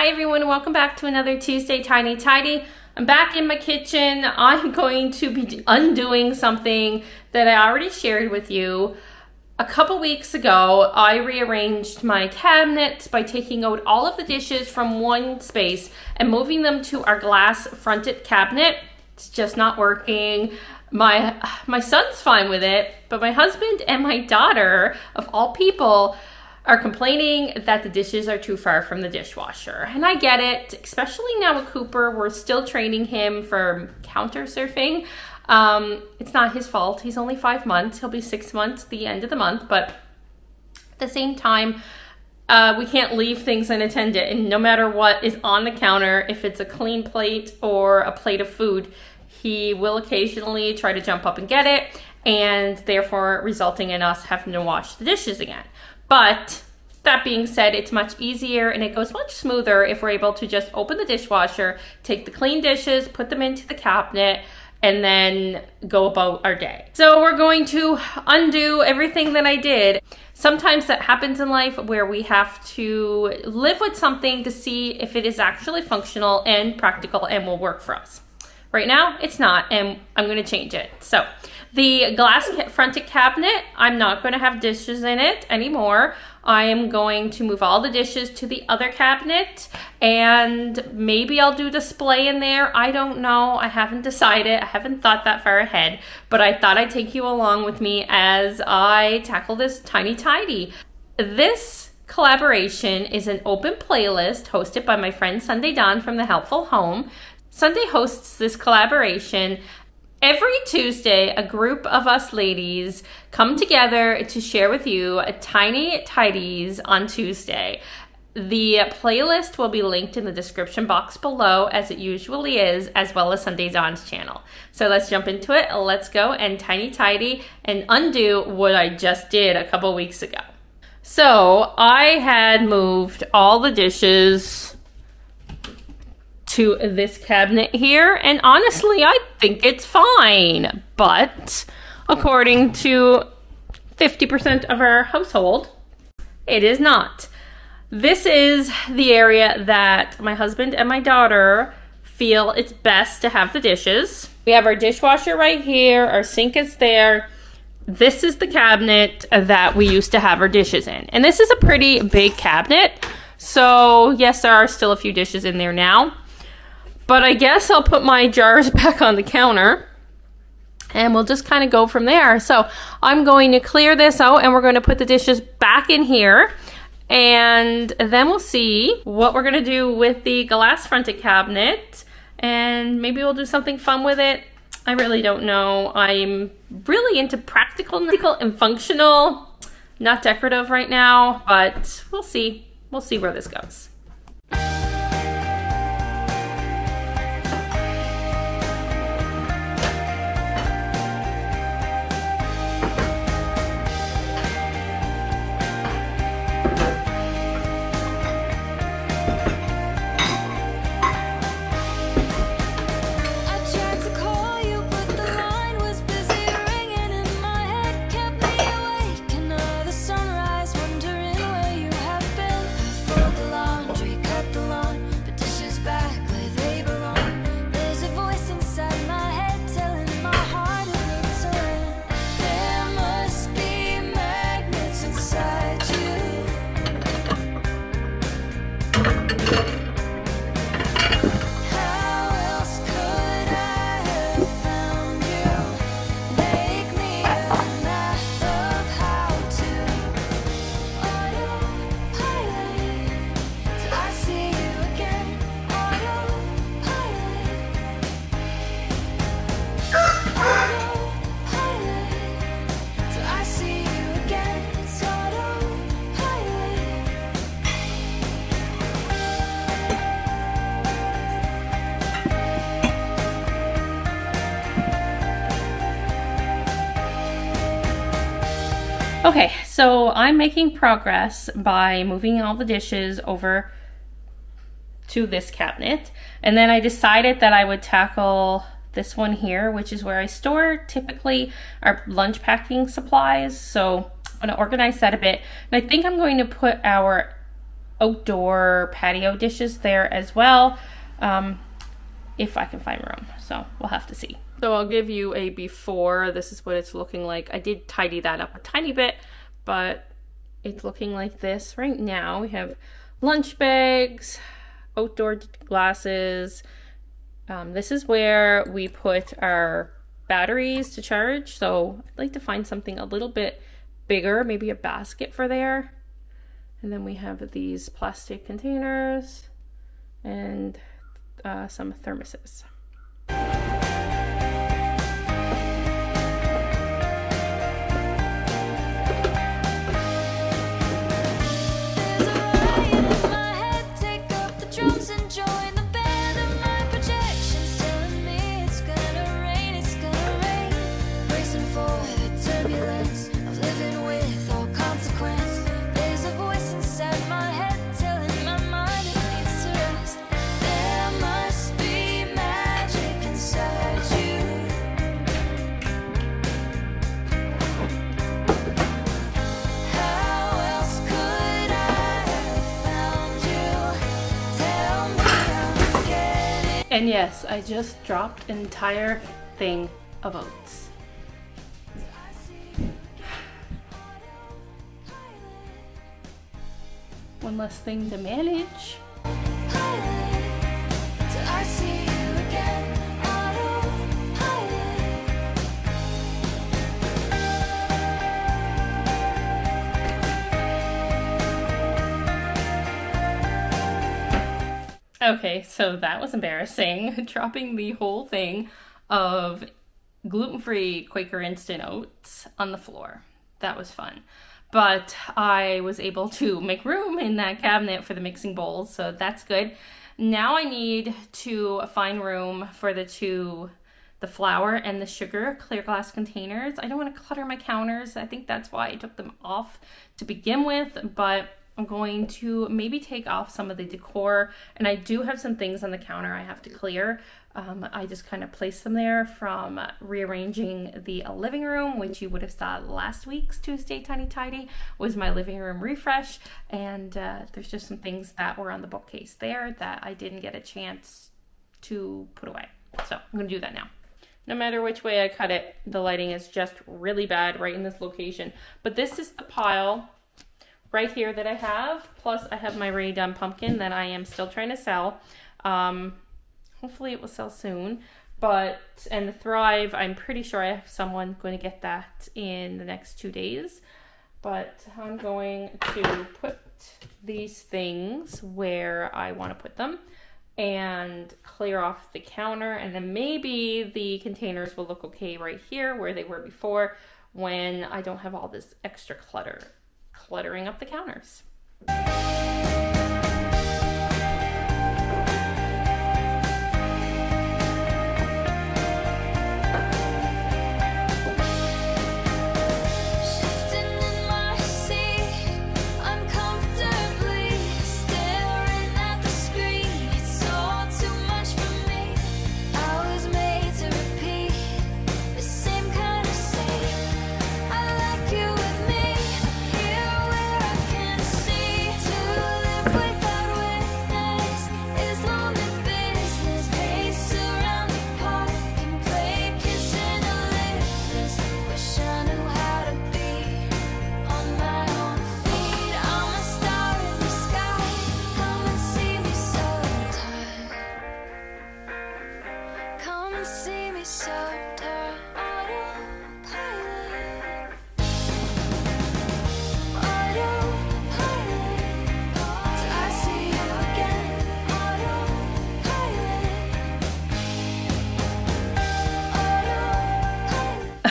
Hi everyone, welcome back to another Tuesday Tiny Tidy. I'm back in my kitchen. I'm going to be undoing something that I already shared with you. A couple weeks ago, I rearranged my cabinets by taking out all of the dishes from one space and moving them to our glass fronted cabinet. It's just not working. My son's fine with it, but my husband and my daughter, of all people, are complaining that the dishes are too far from the dishwasher. And I get it, especially now with Cooper. We're still training him for counter surfing. It's not his fault. He's only 5 months. He'll be 6 months at the end of the month. But at the same time, we can't leave things unattended. And no matter what is on the counter, if it's a clean plate or a plate of food, he will occasionally try to jump up and get it, and therefore resulting in us having to wash the dishes again. But that being said, it's much easier and it goes much smoother if we're able to just open the dishwasher, take the clean dishes, put them into the cabinet, and then go about our day. So we're going to undo everything that I did. Sometimes that happens in life where we have to live with something to see if it is actually functional and practical and will work for us. Right now, it's not, and I'm going to change it. So the glass fronted cabinet, I'm not going to have dishes in it anymore. I am going to move all the dishes to the other cabinet, and maybe I'll do display in there. I don't know. I haven't decided. I haven't thought that far ahead, but I thought I'd take you along with me as I tackle this tiny tidy. This collaboration is an open playlist hosted by my friend Sunday Dawn from The Helpful Home. Sunday hosts this collaboration. Every Tuesday, a group of us ladies come together to share with you a tiny tidies on Tuesday. The playlist will be linked in the description box below, as it usually is, as well as Sunday Dawn's channel. So let's jump into it. Let's go and tiny tidy and undo what I just did a couple weeks ago. So I had moved all the dishes to this cabinet here, and honestly I think it's fine, but according to 50% of our household, it is not. This is the area that my husband and my daughter feel it's best to have the dishes. We have our dishwasher right here, our sink is there. This is the cabinet that we used to have our dishes in, and this is a pretty big cabinet, so yes, there are still a few dishes in there now. But I guess I'll put my jars back on the counter and we'll just kind of go from there. So I'm going to clear this out and we're going to put the dishes back in here. And then we'll see what we're going to do with the glass fronted cabinet. And maybe we'll do something fun with it. I really don't know. I'm really into practical and functional, not decorative right now, but we'll see. We'll see where this goes. Okay, so I'm making progress by moving all the dishes over to this cabinet. And then I decided that I would tackle this one here, which is where I store typically our lunch packing supplies. So I'm going to organize that a bit. And I think I'm going to put our outdoor patio dishes there as well, if I can find room. So we'll have to see. So I'll give you a before. This is what it's looking like. I did tidy that up a tiny bit, but it's looking like this right now. We have lunch bags, outdoor glasses. This is where we put our batteries to charge. So I'd like to find something a little bit bigger, maybe a basket for there. And then we have these plastic containers and some thermoses. And yes, I just dropped an entire thing of oats. One less thing to manage. Okay, so that was embarrassing. Dropping the whole thing of gluten-free Quaker instant oats on the floor. That was fun. But I was able to make room in that cabinet for the mixing bowls, so that's good. Now I need to find room for the flour and the sugar clear glass containers. I don't want to clutter my counters. I think that's why I took them off to begin with, but I'm going to maybe take off some of the decor, and I do have some things on the counter I have to clear. I just kind of placed them there from rearranging the living room, which you would have saw last week's Tuesday Tiny Tidy was my living room refresh, and there's just some things that were on the bookcase there that I didn't get a chance to put away. So I'm going to do that now. No matter which way I cut it, the lighting is just really bad right in this location. But this is the pile right here that I have, plus I have my ready done pumpkin that I am still trying to sell. Hopefully it will sell soon, and the Thrive, I'm pretty sure I have someone going to get that in the next 2 days, but I'm going to put these things where I want to put them and clear off the counter, and then maybe the containers will look okay right here where they were before when I don't have all this extra cluttering up the counters.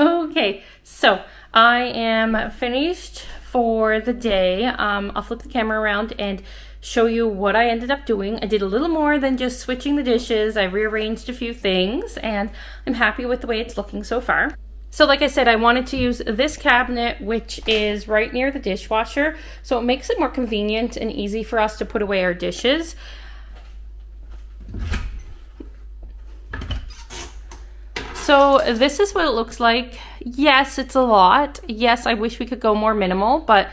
Okay, so I am finished for the day. I'll flip the camera around and show you what I ended up doing. I did a little more than just switching the dishes. I rearranged a few things, and I'm happy with the way it's looking so far. So like I said, I wanted to use this cabinet, which is right near the dishwasher, so it makes it more convenient and easy for us to put away our dishes. So this is what it looks like. Yes, it's a lot. Yes, I wish we could go more minimal, but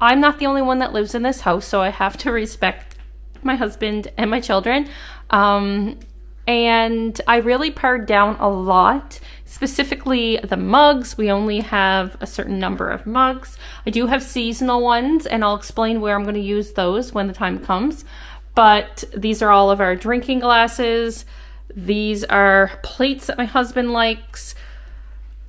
I'm not the only one that lives in this house, so I have to respect my husband and my children. And I really pared down a lot, specifically the mugs. We only have a certain number of mugs. I do have seasonal ones, and I'll explain where I'm going to use those when the time comes. But these are all of our drinking glasses. These are plates that my husband likes.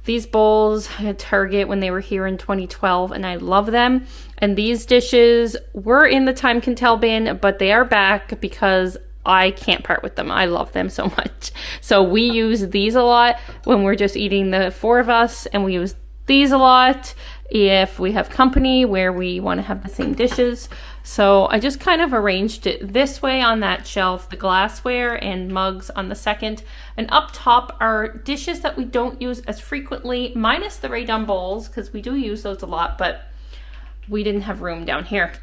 These bowls at Target when they were here in 2012, and I love them. And these dishes were in the Time Can Tell bin, but they are back because I can't part with them. I love them so much. So we use these a lot when we're just eating, the 4 of us, and we use these a lot if we have company where we want to have the same dishes. So I just kind of arranged it this way on that shelf, the glassware and mugs on the second. And up top are dishes that we don't use as frequently, minus the Raydon bowls, because we do use those a lot, but we didn't have room down here.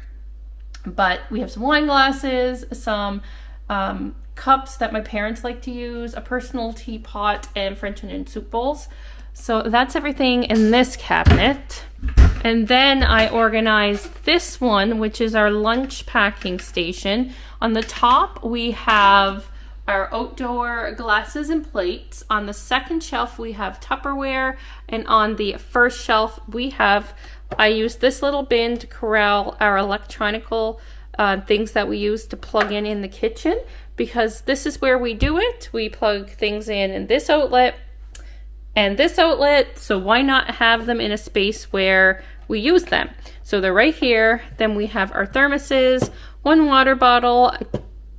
But we have some wine glasses, some cups that my parents like to use, a personal teapot, and French onion soup bowls. So that's everything in this cabinet. And then I organized this one, which is our lunch packing station. On the top, we have our outdoor glasses and plates. On the second shelf, we have Tupperware. And on the first shelf, I use this little bin to corral our electronical things that we use to plug in the kitchen, because this is where we do it. We plug things in this outlet and this outlet, so why not have them in a space where we use them? So they're right here. Then we have our thermoses, 1 water bottle.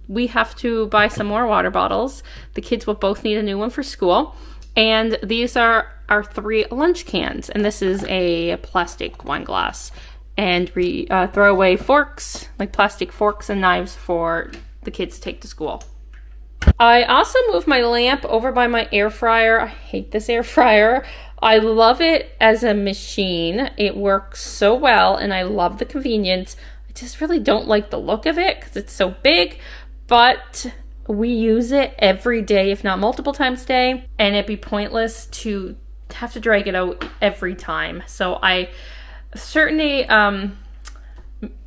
We have to buy some more water bottles. The kids will both need a new one for school. And these are our 3 lunch cans, and this is a plastic wine glass. And we throw away forks, like plastic forks and knives for the kids to take to school. I also moved my lamp over by my air fryer. I hate this air fryer. I love it as a machine. It works so well, and I love the convenience. I just really don't like the look of it because it's so big, but we use it every day, if not multiple times a day, and it'd be pointless to have to drag it out every time. So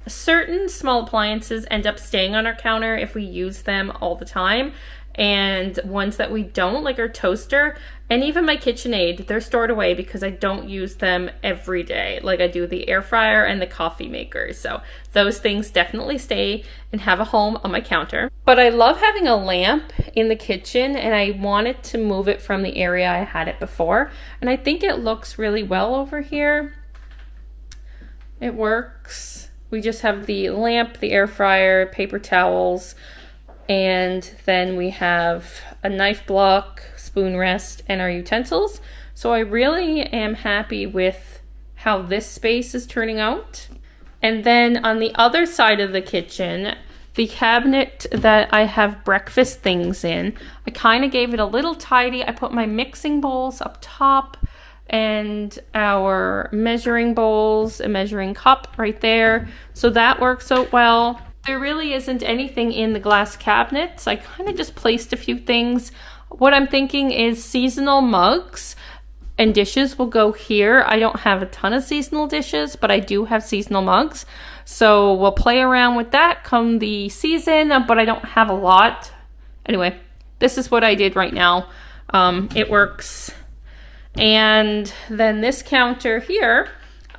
certain small appliances end up staying on our counter if we use them all the time, and ones that we don't, like our toaster and even my KitchenAid, they're stored away because I don't use them every day like I do the air fryer and the coffee maker. So those things definitely stay and have a home on my counter. But I love having a lamp in the kitchen, and I wanted to move it from the area I had it before, and I think it looks really well over here. It works. We just have the lamp, the air fryer, paper towels, and then we have a knife block, spoon rest, and our utensils. So I really am happy with how this space is turning out. And then on the other side of the kitchen, the cabinet that I have breakfast things in, I kind of gave it a little tidy. I put my mixing bowls up top, and our measuring bowls, a measuring cup right there. So that works out well. There really isn't anything in the glass cabinets. I kind of just placed a few things. What I'm thinking is seasonal mugs and dishes will go here. I don't have a ton of seasonal dishes, but I do have seasonal mugs. So we'll play around with that come the season, but I don't have a lot. Anyway, this is what I did right now. It works. And then this counter here,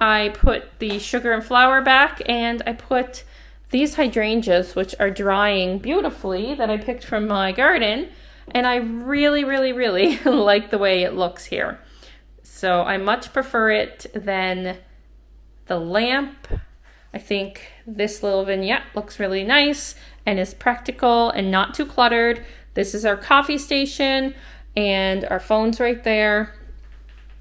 I put the sugar and flour back, and I put these hydrangeas, which are drying beautifully, that I picked from my garden. And I really, really, really like the way it looks here. So I much prefer it than the lamp. I think this little vignette looks really nice and is practical and not too cluttered. This is our coffee station and our phone's right there.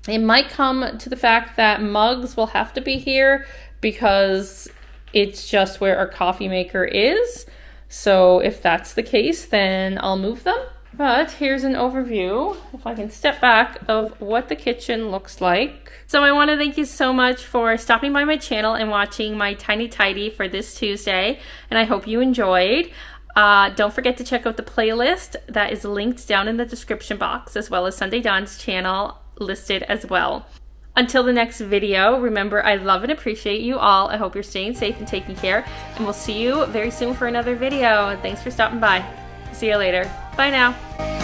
It might come to the fact that mugs will have to be here because it's just where our coffee maker is. So if that's the case, then I'll move them. But here's an overview, if I can step back, of what the kitchen looks like. So I want to thank you so much for stopping by my channel and watching my Tiny Tidy for this Tuesday, and I hope you enjoyed. Don't forget to check out the playlist that is linked down in the description box, as well as Sunday Dawn's channel listed as well. Until the next video, remember, I love and appreciate you all. I hope you're staying safe and taking care, and we'll see you very soon for another video. Thanks for stopping by. See you later. Bye now.